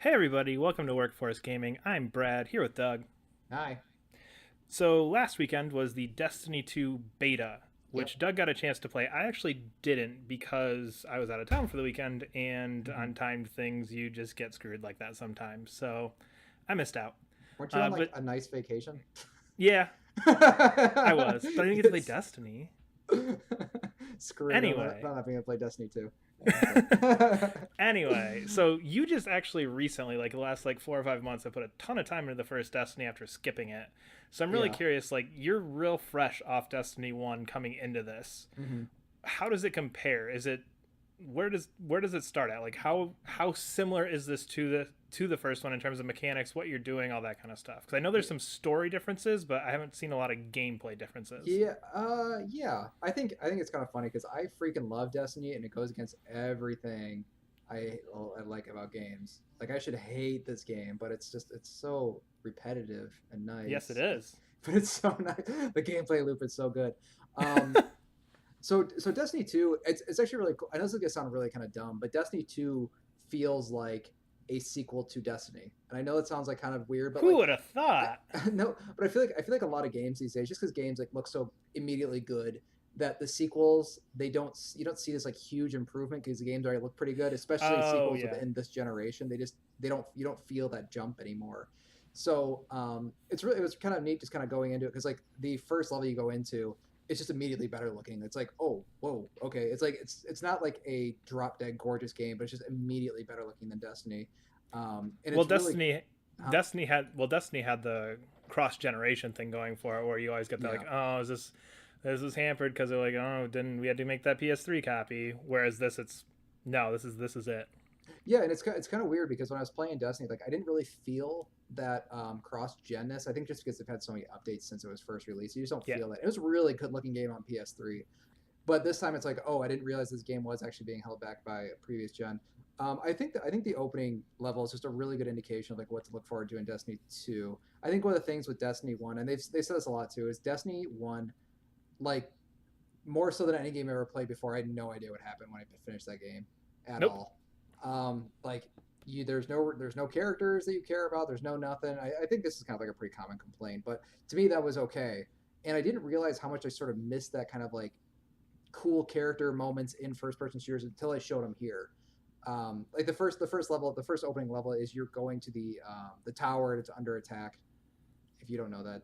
Hey everybody, welcome to Workforce Gaming. I'm Brad, here with Doug. Hi. So last weekend was the Destiny 2 beta, Yep. which Doug got a chance to play. I actually didn't because I was out of town for the weekend, and hmm on timed things, you just get screwed like that sometimes. So I missed out. Weren't you on like But a nice vacation? yeah, I was, but I didn't get to play it's Destiny. screwed. Anyway, I'm not being able to play Destiny 2. Yeah, okay. anyway, so you just actually recently, like the last like 4 or 5 months, have put a ton of time into the first Destiny after skipping it. So I'm really Yeah. curious. Like you're real fresh off Destiny 1 coming into this. hmm How does it compare? Is it where does it start at? Like how similar is this to the first one in terms of mechanics, what you're doing, all that kind of stuff? Because I know there's some story differences, but I haven't seen a lot of gameplay differences. Yeah. I think it's kind of funny because I freaking love Destiny and it goes against everything I like about games. Like I should hate this game, but it's so repetitive and Yes, it nice. is. But it's so nice. The gameplay loop is so good. Um, so Destiny 2, it's actually really cool. I know this is gonna sound really kind of dumb, but Destiny 2 feels like a sequel to Destiny. And I know it sounds like kind of weird, but Who like would have I thought? no, but I feel like a lot of games these days, just because games like look so immediately good, that the sequels you don't see this like huge improvement because the games already look pretty good, especially Oh sequels yeah. within this generation. They don't you don't feel that jump anymore. So it was kind of neat just kind of going into it because like the first level you go into, it's just immediately better looking. It's like, oh, whoa, okay. It's like it's not like a drop dead gorgeous game, but it's just immediately better looking than Destiny. And Well, it's really, Destiny, huh? Destiny had the cross generation thing going for it, where you always get that Yeah, like, oh, is this hampered because they're like, oh, didn't we had to make that PS3 copy? Whereas this, it's no, this is it. yeah, and it's kind of weird because when I was playing Destiny, like I didn't really feel that cross genness. I think just because they've had so many updates since it was first released, you just don't Yeah, feel it. It was a really good looking game on PS3, but this time it's like, oh, I didn't realize this game was actually being held back by a previous gen. I think the opening level is just a really good indication of like what to look forward to in Destiny 2. I think one of the things with Destiny 1, and they said this a lot too, is Destiny 1, like more so than any game I ever played before, I had no idea what happened when I finished that game at nope. all. Like there's no characters that you care about. There's no nothing. I think this is kind of like a pretty common complaint, but to me that was okay. And I didn't realize how much I sort of missed that kind of like cool character moments in first person shooters until I showed them here. Like the first opening level is you're going to the tower and it's under attack. If you don't know that,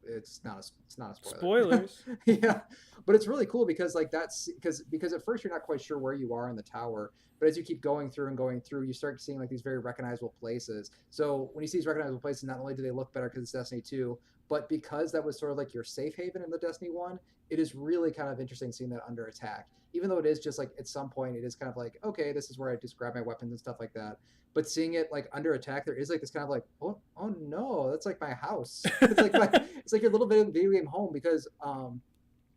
it's not a spoiler. Spoilers. Yeah, but it's really cool because like that's because at first you're not quite sure where you are in the tower, but as you keep going through and going through, you start seeing like these very recognizable places. So when you see these recognizable places, not only do they look better because it's Destiny 2, but because that was sort of like your safe haven in the Destiny 1, it is really kind of interesting seeing that under attack. Even though it is just like at some point it is kind of like, okay, this is where I just grab my weapons and stuff like that. But seeing it like under attack, there is like this kind of like, oh no, that's like my house. It's like your little bit of video game home because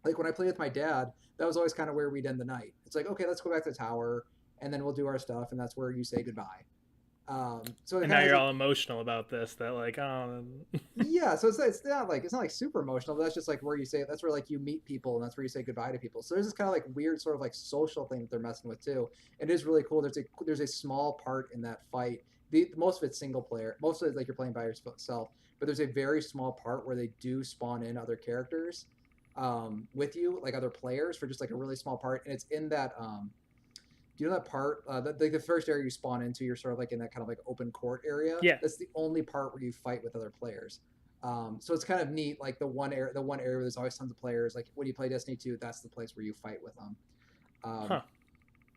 like when I played with my dad, that was always kind of where we'd end the night. It's like, okay, let's go back to the tower and then we'll do our stuff, and that's where you say goodbye. So it And kind now of has you're like, all emotional about this. That like, oh, yeah, so it's not like super emotional, but that's just like where you say that's where like you meet people and that's where you say goodbye to people. So there's this kind of like weird sort of like social thing that they're messing with too. It is really cool. There's a small part in that fight. Most of it's single player. Most of it's like you're playing by yourself, but there's a very small part where they do spawn in other characters with you, like other players for just like a really small part, and it's in that do you know that part that like the first area you spawn into, you're sort of like in that kind of like open court area. yeah. That's the only part where you fight with other players. So it's kind of neat, like the one area where there's always tons of players. Like when you play Destiny 2, that's the place where you fight with them. Um, Huh.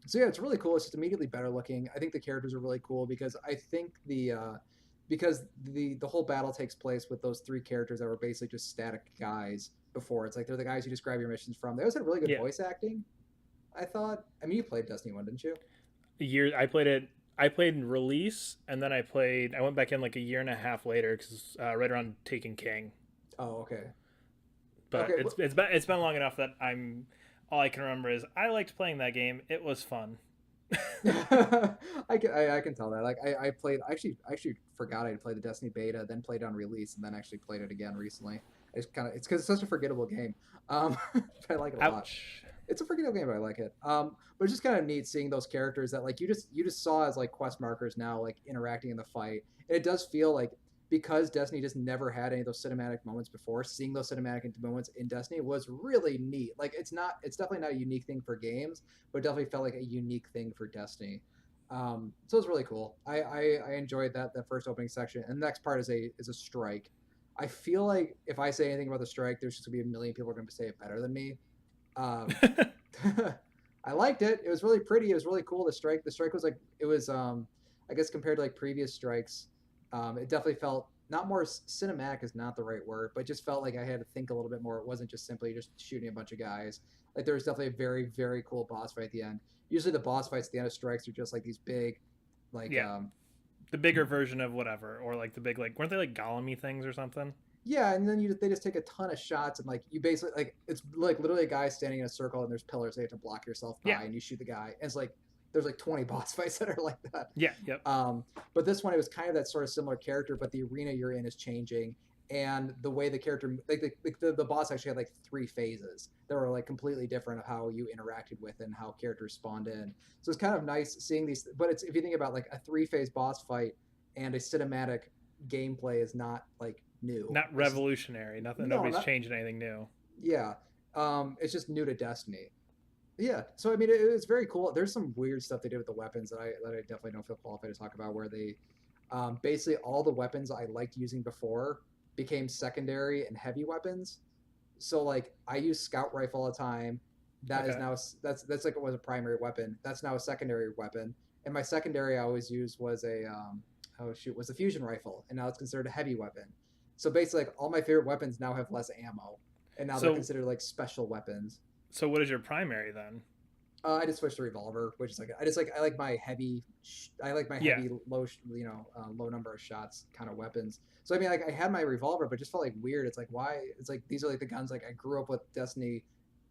so yeah, it's really cool. It's just immediately better looking. I think the characters are really cool because I think the whole battle takes place with those three characters that were basically just static guys before. It's like they're the guys you just grab your missions from. They always had really good Yeah. voice acting. I thought. I mean, you played Destiny 1, didn't you? A year I played it. I played in release, and then I played. I went back in like a year and a half later because right around Taken King. Oh, okay. But Okay. it's been long enough that I'm all I can remember is I liked playing that game. It was fun. I can tell that. Like I played I actually forgot I would played the Destiny beta, then played on release, and then actually played it again recently. It's because it's such a forgettable game. But I like it a lot. Ouch. It's a freaking good game, but I like it. But it's just kind of neat seeing those characters that like you just saw as like quest markers now like interacting in the fight. And it does feel like because Destiny just never had any of those cinematic moments before, seeing those cinematic moments in Destiny was really neat. Like it's definitely not a unique thing for games, but it definitely felt like a unique thing for Destiny. So it's really cool. I enjoyed that first opening section. And the next part is a strike. I feel like if I say anything about the strike, there's just gonna be a million people who are gonna say it better than me. Um, I liked it. It was really pretty. It was really cool. The strike was like it was. I guess compared to like previous strikes, it definitely felt not more cinematic is not the right word, but just felt like I had to think a little bit more. It wasn't just simply just shooting a bunch of guys. Like there was definitely a very very cool boss fight at the end. Usually the boss fights at the end of strikes are just like these big, like Yeah, the bigger version of whatever, or like the big like weren't they like golem things or something? yeah, and then they just take a ton of shots and like you basically like it's like literally a guy standing in a circle and there's pillars they have to block yourself Yeah, by and you shoot the guy and it's like there's like 20 boss fights that are like that. yeah, yep. But this one it was kind of that sort of similar character, but the arena you're in is changing and the way the character the boss actually had like three phases that were like completely different of how you interacted with and how characters spawned in. So it's kind of nice seeing these, but it's if you think about like a three-phase boss fight and a cinematic gameplay is not like new. Not It's just, revolutionary. Nothing. no, Nobody's not changing anything new. yeah. It's just new to Destiny. Yeah. So I mean, it's very cool. There's some weird stuff they did with the weapons that I definitely don't feel qualified to talk about. Where they basically all the weapons I liked using before became secondary and heavy weapons. So like I use scout rifle all the time. That is Okay. now that's like it was a primary weapon. That's now a secondary weapon. And my secondary I always used was a oh shoot was a fusion rifle, and now it's considered a heavy weapon. So basically, like all my favorite weapons now have less ammo, and now they're So considered like special weapons. so what is your primary then? I just switched to revolver, which is like I just like I like my heavy, I like my Yeah. heavy low, low number of shots kind of weapons. So I mean, like I had my revolver, but it just felt like weird. It's like why? It's like these are like the guns like I grew up with Destiny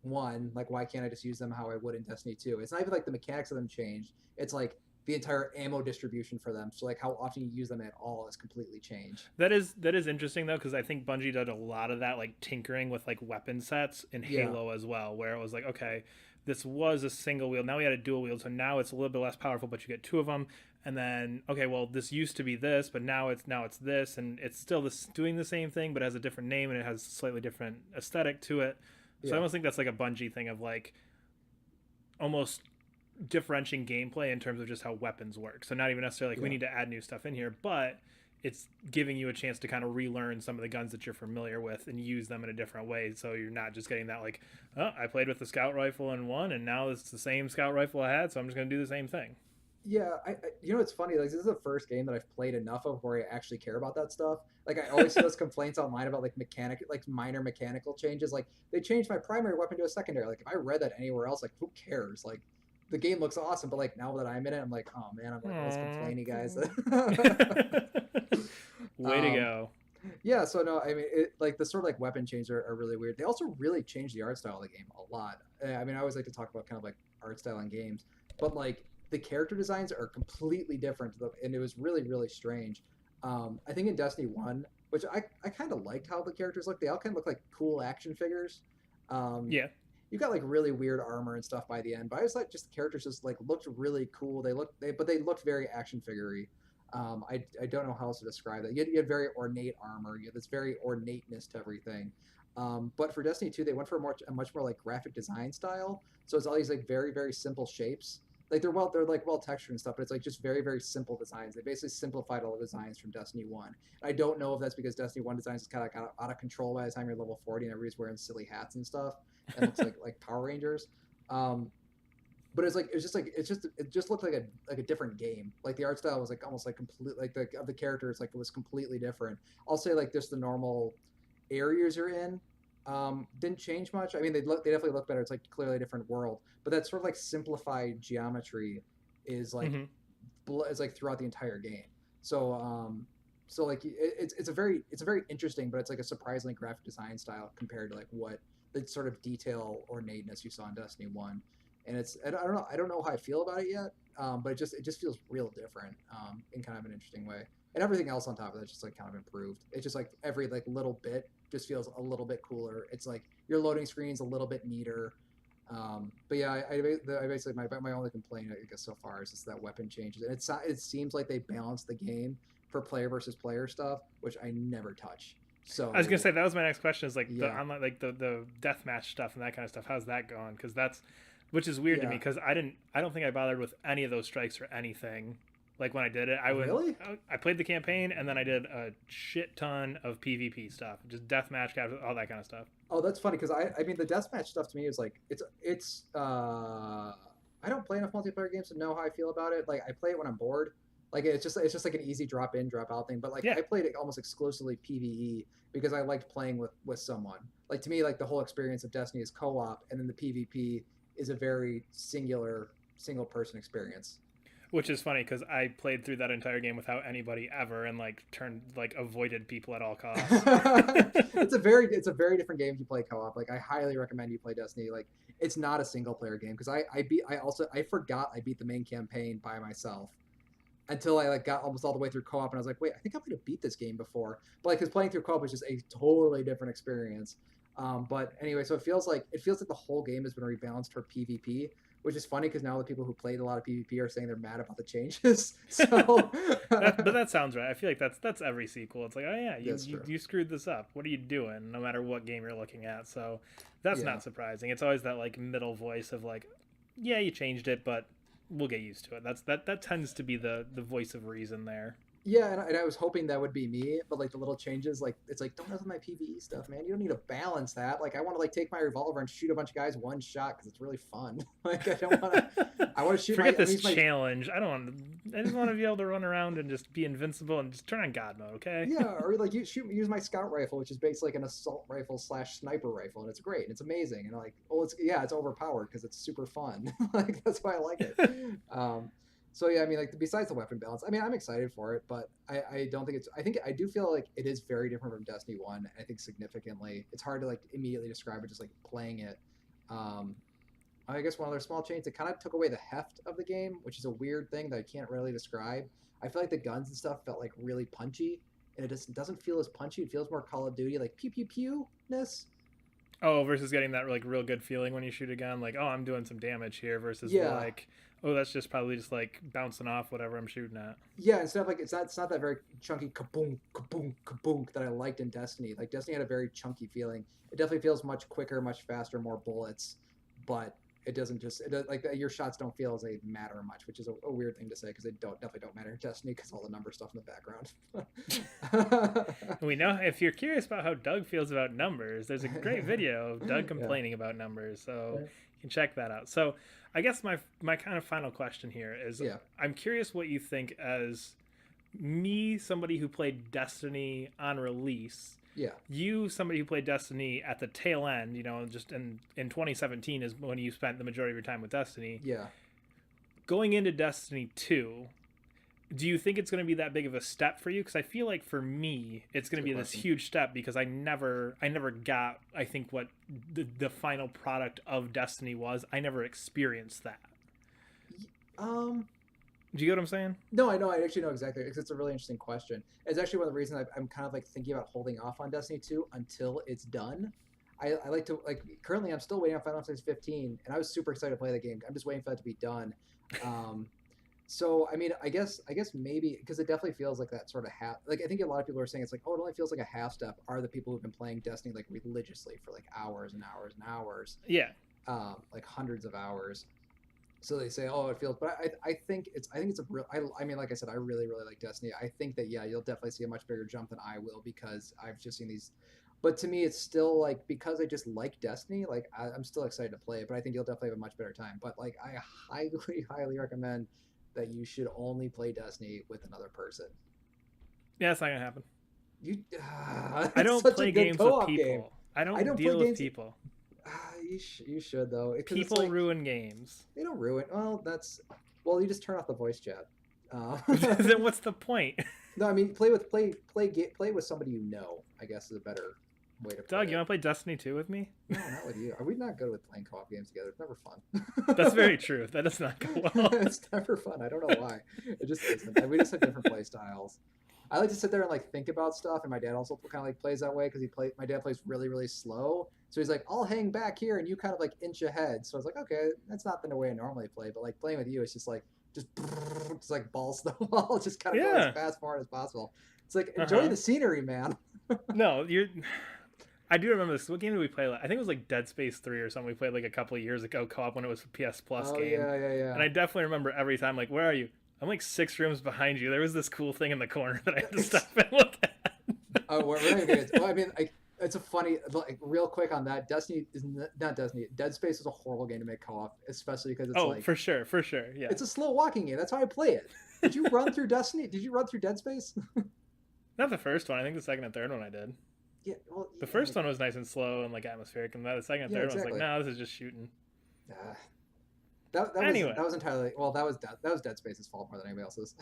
one. Like why can't I just use them how I would in Destiny two? It's not even like the mechanics of them changed. It's like the entire ammo distribution for them. So like how often you use them at all is completely changed. That is interesting though, because I think Bungie did a lot of that like tinkering with like weapon sets in Yeah, Halo as well, where it was like, okay, this was a single wield, now we had a dual wield, so now it's a little bit less powerful, but you get two of them, and then okay, well this used to be this, but now it's this, and it's still this doing the same thing, but it has a different name and it has a slightly different aesthetic to it. So I yeah, almost think that's like a Bungie thing of like almost differentiating gameplay in terms of just how weapons work. So not even necessarily like we yeah. need to add new stuff in here, but it's giving you a chance to kind of relearn some of the guns that you're familiar with and use them in a different way. So you're not just getting that like, oh, I played with the scout rifle in one, and now it's the same scout rifle I had, so I'm just gonna do the same thing. Yeah, you know it's funny. Like this is the first game that I've played enough of where I actually care about that stuff. Like I always see those complaints online about like minor mechanical changes. Like they changed my primary weapon to a secondary. Like if I read that anywhere else, like who cares? Like the game looks awesome, but like now that I'm in it, I'm like, oh man, I'm like one of those Aww. complainy guys. Way to um, go. yeah, so no, I mean, like the sort of like weapon changes are really weird. They also really changed the art style of the game a lot. I mean, I always like to talk about kind of like art style in games, but like the character designs are completely different, and it was really really strange. I think in Destiny One, which I kind of liked how the characters look. They all kind of look like cool action figures. Um, Yeah. you got like really weird armor and stuff by the end, but I just like just the characters just like looked really cool. They looked very action figure-y. I don't know how else to describe that. You had very ornate armor. You had this very ornateness to everything. But for Destiny 2, they went for a much more like graphic design style. So it's all these like very very simple shapes. Like they're like well textured and stuff, but it's like just very very simple designs. They basically simplified all the designs from Destiny 1. I don't know if that's because Destiny 1 designs is kind of got out of control by the time you're level 40 and everybody's wearing silly hats and stuff and looks like Power Rangers. Um, but it just looked like a different game. Like the art style was like almost like complete like the of the characters like it was completely different. I'll say like just the normal areas you're in didn't change much. I mean they definitely look better. It's like clearly a different world, but that sort of like simplified geometry is like Hmm. is like throughout the entire game. So so like it's a very interesting, but it's like a surprisingly graphic design style compared to like what the sort of detail ornateness you saw in Destiny One. And it's I don't know how I feel about it yet, but it just feels real different in kind of an interesting way. And everything else on top of that just like kind of improved. It's just like every like little bit just feels a little bit cooler. It's like your loading screen's a little bit neater. But yeah, I basically my only complaint I guess so far is just that weapon changes, and it seems like they balance the game for player versus player stuff, which I never touch. I was gonna So say that was my next question. Is like the yeah, online, like the deathmatch stuff and that kind of stuff. How's that going? Because that's, which is weird to me yeah, because I don't think I bothered with any of those strikes or anything. Like when I did it, really. I played the campaign and then I did a shit ton of PvP stuff, just deathmatch, all that kind of stuff. Oh, that's funny because I mean the deathmatch stuff to me is like it's I don't play enough multiplayer games to know how I feel about it. Like I play it when I'm bored. Like it's just like an easy drop in, drop out thing. But like Yeah, I played it almost exclusively PvE because I liked playing with someone. Like to me, like the whole experience of Destiny is co-op, and then the PvP is a very single person experience. which is funny because I played through that entire game without anybody ever and like turned like avoided people at all costs. It's a very different game if you play co-op. Like I highly recommend you play Destiny. Like it's not a single player game because I forgot I beat the main campaign by myself until I like got almost all the way through co-op and I was like, wait, I think I might have beat this game before. But like, because playing through co-op is just a totally different experience. But anyway, so it feels like the whole game has been rebalanced for PvP, which is funny because now the people who played a lot of PvP are saying they're mad about the changes. So But that sounds right. I feel like that's every sequel. It's like, oh yeah, that's true. you screwed this up. What are you doing? No matter what game you're looking at. So that's Yeah. not surprising. It's always that like middle voice of like, yeah, you changed it, but we'll get used to it. That tends to be the voice of reason there. Yeah, and I was hoping that would be me, but like the little changes, like it's like don't mess with my PVE stuff, man. You don't need to balance that. Like I want to like take my revolver and shoot a bunch of guys one shot because it's really fun. Like I don't want to. I want to shoot my. Forget I this use my challenge. I don't want. I just want to be able to run around and just be invincible and just turn on God mode. Okay. yeah, or like use my scout rifle, which is basically like an assault rifle slash sniper rifle, and it's great and it's amazing. And like, well, it's overpowered because it's super fun. Like that's why I like it. Um, so yeah, I mean, like besides the weapon balance, I mean, I'm excited for it, but I don't think it's. I think I do feel like it is very different from Destiny One. I think significantly. It's hard to like immediately describe it just like playing it. Um, I guess one other small change, it kind of took away the heft of the game, which is a weird thing that I can't really describe. I feel like the guns and stuff felt like really punchy, and it just doesn't feel as punchy. It feels more Call of Duty, like pew pew pew ness. Oh, versus getting that like real good feeling when you shoot a gun, like, oh, I'm doing some damage here, versus the Yeah, like, oh, that's just probably just like bouncing off whatever I'm shooting at. yeah. Instead of like it's not that very chunky kaboom kaboom kaboom that I liked in Destiny. Like Destiny had a very chunky feeling. It definitely feels much quicker, much faster, more bullets, but it doesn't just like your shots don't feel as they matter much, which is a weird thing to say because they definitely don't matter in Destiny because all the number stuff in the background. And we know if you're curious about how Doug feels about numbers, there's a great video of Doug Yeah. complaining about numbers, so you can check that out. So I guess my kind of final question here is, Yeah. I'm curious what you think as me, somebody who played Destiny on release, Yeah. you, somebody who played Destiny at the tail end, you know, just in 2017 is when you spent the majority of your time with Destiny. Yeah. Going into Destiny 2, do you think it's going to be that big of a step for you? Because I feel like for me, it's going to Good be this question. huge step because I never got, I think, what the final product of Destiny was. I never experienced that. Um. Do you get what I'm saying? No, I know. I actually know exactly because it's a really interesting question. It's actually one of the reasons I'm kind of like thinking about holding off on Destiny 2 until it's done. I like to like currently I'm still waiting on Final Fantasy 15, and I was super excited to play the game. I'm just waiting for that to be done. Um, so I mean, I guess maybe because it definitely feels like that sort of half. Like I think a lot of people are saying it's like, oh, it only feels like a half step. Are the people who've been playing Destiny like religiously for like hours and hours and hours, Yeah. like hundreds of hours? So they say, oh, it feels, but I think it's a real. I mean, like I said, I really like Destiny. I think that yeah, you'll definitely see a much bigger jump than I will because I've just seen these. But to me, it's still like because I just like Destiny. Like I'm still excited to play it, but I think you'll definitely have a much better time. But like I highly recommend that you should only play Destiny with another person. Yeah, that's not going to happen. You, I it's don't such a play good games with co-op game. people. I I don't don't play deal with games. people. You should though, because it's People like ruin games. they don't ruin. Well, you just turn off the voice chat. Then what's the point? No, I mean play with somebody you know. I guess is a better way to put Doug, you it. want to play Destiny 2 with me? No, not with you. Are we not good with playing co-op games together? It's never That's fun. very true. That does not go well. It's never fun. I don't know why. It just isn't. We just have different play styles. I like to sit there and like think about stuff, and my dad also kind of like plays that way because my dad plays really slow. So he's like, I'll hang back here and you kind of like inch ahead. So I was like, okay, that's not the way I normally play, but like playing with you, it's just like just like balls to the wall, just kind of go as Yeah. fast forward as possible. It's like enjoy Uh-huh. the scenery, man. No, you're. I do remember this. What game did we play? I think it was like Dead Space 3 or something. We played like a couple of years ago co-op when it was a PS Plus Oh game, yeah, yeah, and yeah. I definitely remember every time like, "Where are you?" I'm like 6 rooms behind you. There was this cool thing in the corner that I had to stop and look at. Oh, we're not even gonna get. Well, I mean, like, it's a funny, like, real quick on that. Destiny is not Destiny. Dead Space is a horrible game to make co-op, especially because it's Oh, like for sure, yeah. it's a slow walking game. That's how I play it. Did you run through Destiny? Did you run through Dead Space? Not the first one. I think the second and third one I did. Yeah, well, The yeah, first one was nice and slow and like atmospheric, and the second and yeah, third one was like, exactly. no, this is just shooting. Uh, that was entirely well. That was Dead Space's fault more than anybody else's.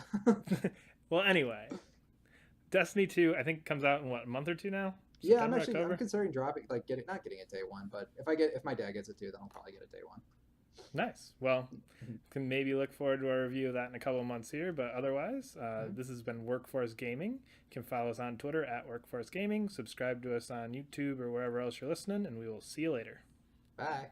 Well, anyway, Destiny 2 I think comes out in what, a month or two now? Yeah, September, I'm October. considering dropping, like, getting not getting it day one, but if my dad gets it too, then I'll probably get it day one. Nice. Well, Mhm. can maybe look forward to our review of that in a couple of months here. But otherwise, Mhm. this has been Workforce Gaming. You can follow us on Twitter at Workforce Gaming. Subscribe to us on YouTube or wherever else you're listening, and we will see you later. Bye.